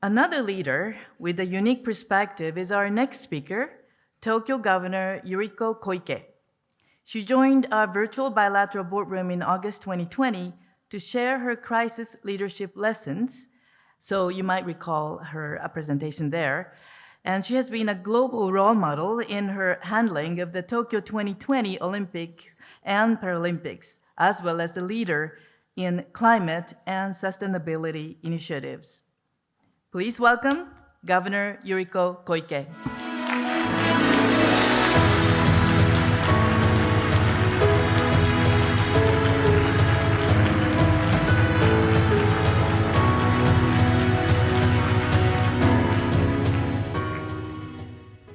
Another leader with a unique perspective is our next speaker, Tokyo Governor Yuriko Koike. She joined our virtual bilateral boardroom in August 2020 to share her crisis leadership lessons. So you might recall her presentation there. And she has been a global role model in her handling of the Tokyo 2020 Olympics and Paralympics, as well as a leader in climate and sustainability initiatives. Please welcome Governor Yuriko Koike.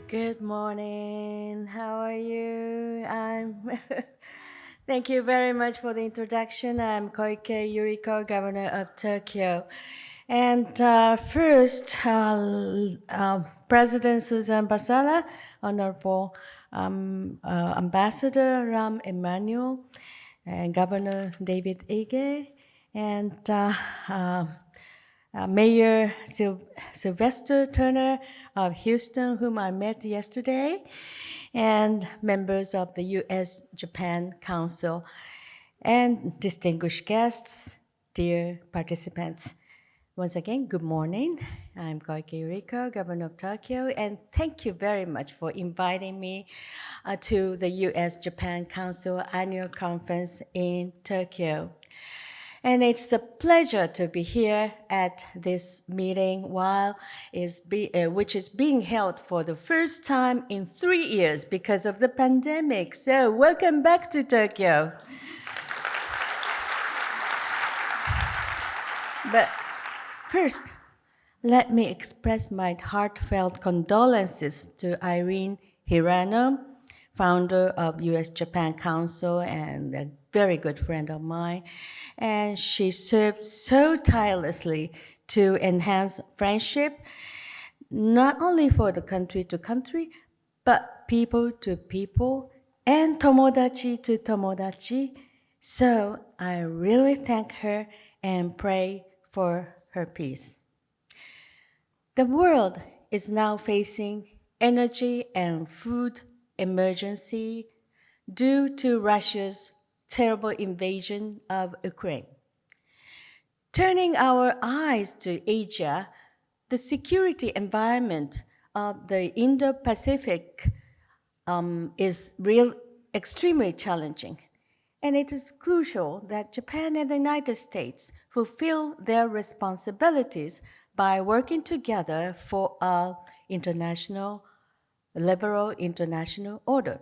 Good morning. How are you? Thank you very much for the introduction. I'm Koike Yuriko, Governor of Tokyo. And first, President Susan Basara, Honorable Ambassador Ram Emanuel, and Governor David Ige, and Mayor Sylvester Turner of Houston, whom I met yesterday, and members of the U.S.-Japan Council, and distinguished guests, dear participants. Once again, good morning. I'm Koike Yuriko, Governor of Tokyo, and thank you very much for inviting me to the U.S.-Japan Council Annual Conference in Tokyo. And it's a pleasure to be here at this meeting which is being held for the first time in 3 years because of the pandemic. So welcome back to Tokyo. But first, let me express my heartfelt condolences to Irene Hirano, founder of U.S.-Japan Council and a very good friend of mine. And she served so tirelessly to enhance friendship, not only for the country to country, but people to people and tomodachi to tomodachi. So I really thank her and pray for her peace. The world is now facing energy and food emergency due to Russia's terrible invasion of Ukraine. Turning our eyes to Asia, the security environment of the Indo-Pacific is extremely challenging. And it is crucial that Japan and the United States fulfill their responsibilities by working together for a liberal international order.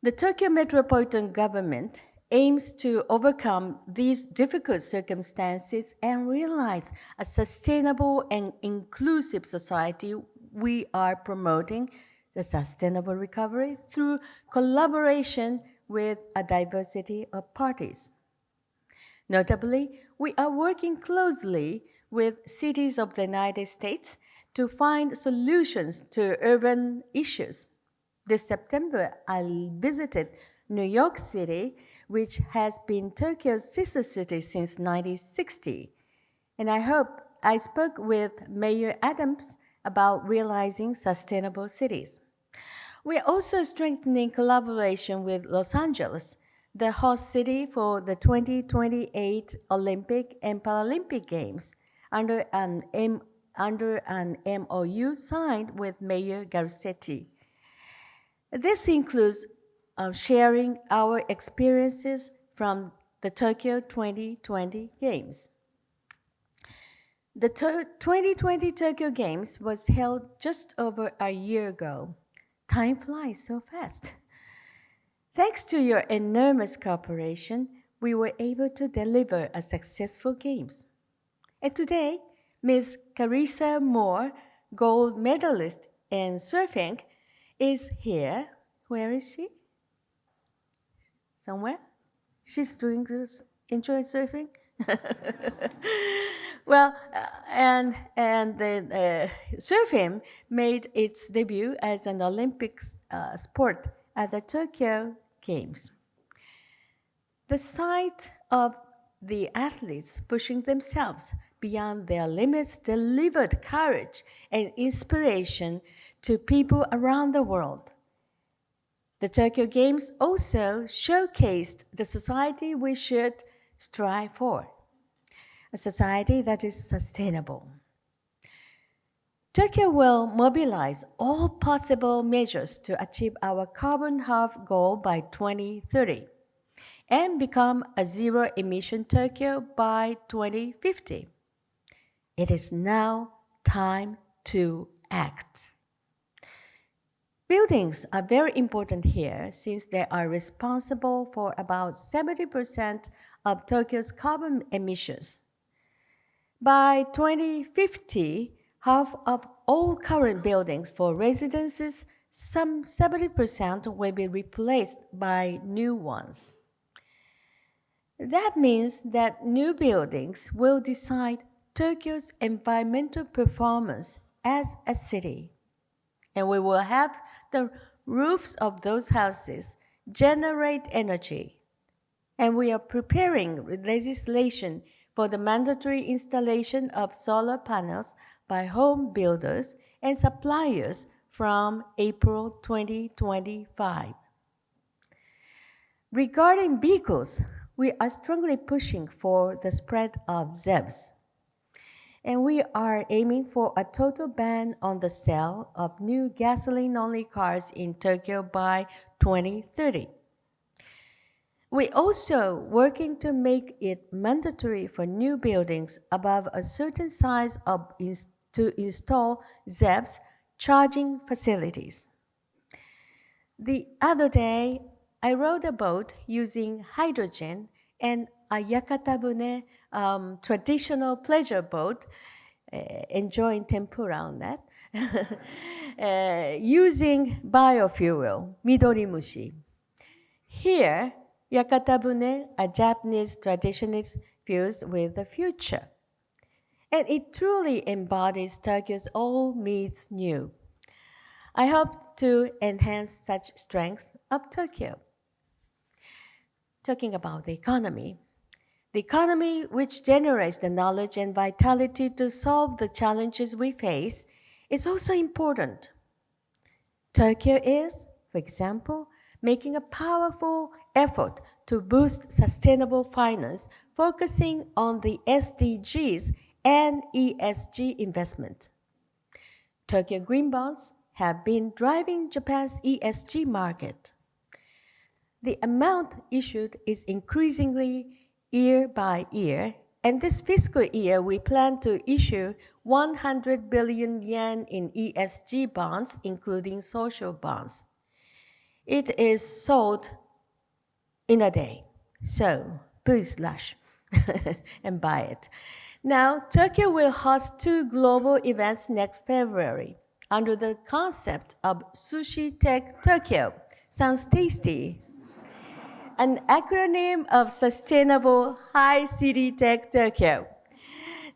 The Tokyo Metropolitan Government aims to overcome these difficult circumstances and realize a sustainable and inclusive society. We are promoting the sustainable recovery through collaboration with a diversity of parties. Notably, we are working closely with cities of the United States to find solutions to urban issues. This September, I visited New York City, which has been Tokyo's sister city since 1960. And I spoke with Mayor Adams about realizing sustainable cities. We are also strengthening collaboration with Los Angeles, the host city for the 2028 Olympic and Paralympic Games, under an MOU signed with Mayor Garcetti. This includes sharing our experiences from the Tokyo 2020 Games. The 2020 Tokyo Games was held just over a year ago. Time flies so fast. Thanks to your enormous cooperation, we were able to deliver a successful Games. And today, Ms. Carissa Moore, gold medalist in surfing, is here. Where is she? Somewhere? She's enjoying surfing? Well, and the surfing made its debut as an Olympic sport at the Tokyo Games. The sight of the athletes pushing themselves beyond their limits delivered courage and inspiration to people around the world. The Tokyo Games also showcased the society we should strive for, a society that is sustainable. Tokyo will mobilize all possible measures to achieve our carbon half goal by 2030 and become a zero-emission Tokyo by 2050. It is now time to act. Buildings are very important here since they are responsible for about 70% of Tokyo's carbon emissions. By 2050, half of all current buildings for residences, some 70% will be replaced by new ones. That means that new buildings will decide Tokyo's environmental performance as a city. And we will have the roofs of those houses generate energy. And we are preparing legislation for the mandatory installation of solar panels by home builders and suppliers from April 2025. Regarding vehicles, we are strongly pushing for the spread of ZEVs. And we are aiming for a total ban on the sale of new gasoline-only cars in Tokyo by 2030. We're also working to make it mandatory for new buildings above a certain size to install ZEVs charging facilities. The other day, I rowed a boat using hydrogen and a yakatabune, traditional pleasure boat, enjoying tempura on that, using biofuel, midorimushi. Here, yakatabune, a Japanese tradition, is fused with the future. And it truly embodies Tokyo's all meets new. I hope to enhance such strength of Tokyo. Talking about the economy which generates the knowledge and vitality to solve the challenges we face is also important. Tokyo is, for example, making a powerful effort to boost sustainable finance, focusing on the SDGs and ESG investment. Tokyo Green Bonds have been driving Japan's ESG market. The amount issued is increasingly year by year, and this fiscal year we plan to issue 100 billion yen in ESG bonds, including social bonds. It is sold in a day, so please rush and buy it. Now, Tokyo will host 2 global events next February under the concept of Sushi Tech Tokyo. Sounds tasty. An acronym of Sustainable High City Tech Tokyo.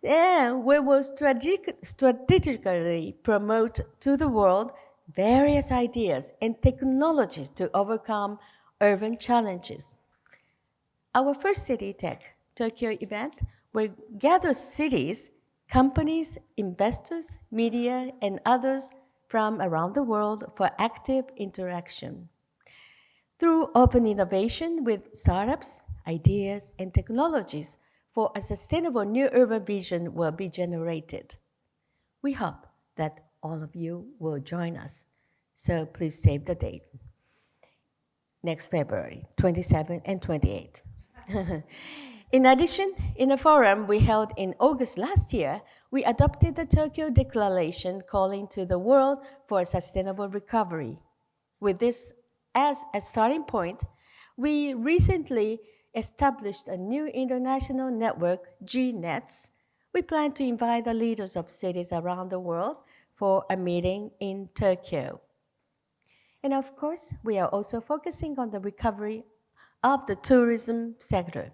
And we will strategically promote to the world various ideas and technologies to overcome urban challenges. Our first City Tech Tokyo event will gather cities, companies, investors, media, and others from around the world for active interaction. Through open innovation with startups, ideas, and technologies for a sustainable new urban vision will be generated. We hope that all of you will join us, so please save the date. Next February, 27 and 28. In addition, in a forum we held in August last year, we adopted the Tokyo Declaration calling to the world for a sustainable recovery. With this as a starting point, we recently established a new international network, GNets. We plan to invite the leaders of cities around the world for a meeting in Tokyo. And of course, we are also focusing on the recovery of the tourism sector.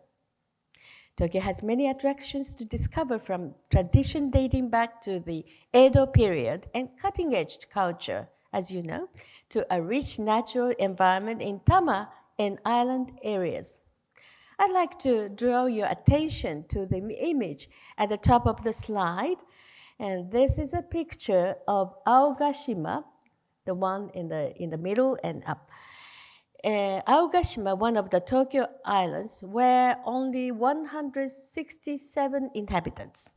Tokyo has many attractions to discover, from tradition dating back to the Edo period and cutting-edge culture, as you know, to a rich natural environment in Tama and island areas. I'd like to draw your attention to the image at the top of the slide. And this is a picture of Aogashima, the one in the middle and up. Aogashima, one of the Tokyo islands, where only 167 inhabitants.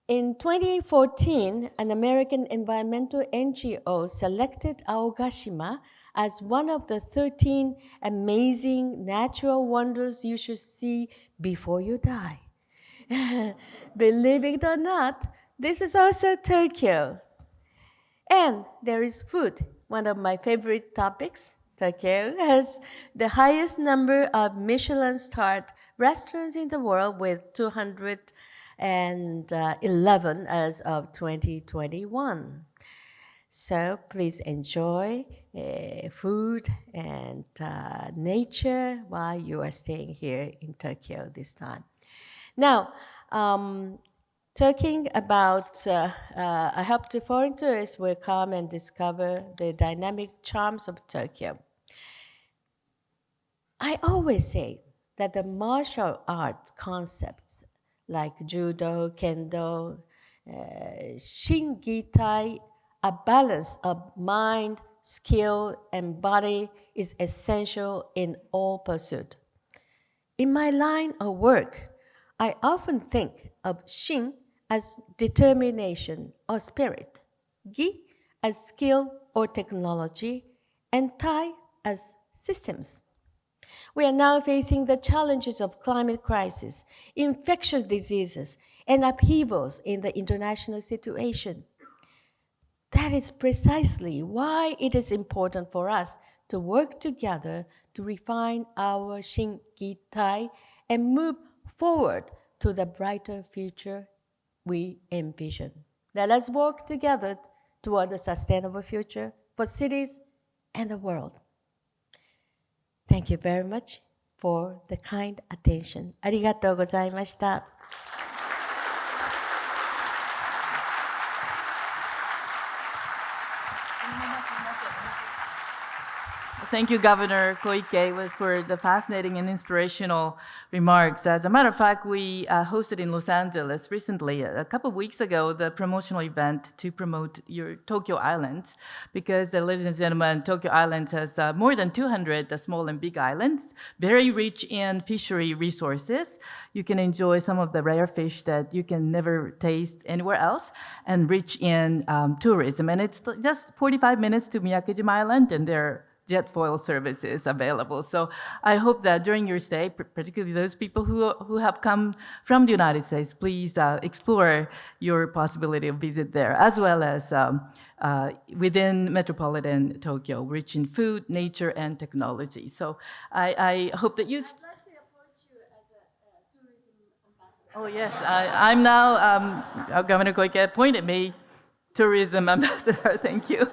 In 2014, an American environmental NGO selected Aogashima as one of the 13 amazing natural wonders you should see before you die. Believe it or not, this is also Tokyo. And there is food, one of my favorite topics. Tokyo has the highest number of Michelin-starred restaurants in the world with 211 as of 2021. So please enjoy food and nature while you are staying here in Tokyo this time. Now, talking about, I hope the foreign tourists will come and discover the dynamic charms of Tokyo. I always say that the martial arts concepts like judo, kendo, shingitai, a balance of mind, skill, and body is essential in all pursuit. In my line of work, I often think of shin as determination or spirit, gi as skill or technology, and tai as systems. We are now facing the challenges of climate crisis, infectious diseases, and upheavals in the international situation. That is precisely why it is important for us to work together to refine our Shingitai and move forward to the brighter future we envision. Let us work together toward a sustainable future for cities and the world. Thank you very much for the kind attention. ありがとうございました。Thank you, Governor KOIKE, for the fascinating and inspirational remarks. As a matter of fact, we hosted in Los Angeles recently, a couple of weeks ago, the promotional event to promote your Tokyo Islands, because, ladies and gentlemen, Tokyo Islands has more than 200 small and big islands, very rich in fishery resources. You can enjoy some of the rare fish that you can never taste anywhere else, and rich in tourism. And it's just 45 minutes to Miyakejima Island, and there jet foil services available. So I hope that during your stay, particularly those people who have come from the United States, please explore your possibility of visit there, as well as within metropolitan Tokyo, rich in food, nature, and technology. So I hope that you... I'd like to approach you as a tourism ambassador. Oh yes, I'm now, Governor KOIKE appointed me tourism ambassador. Thank you.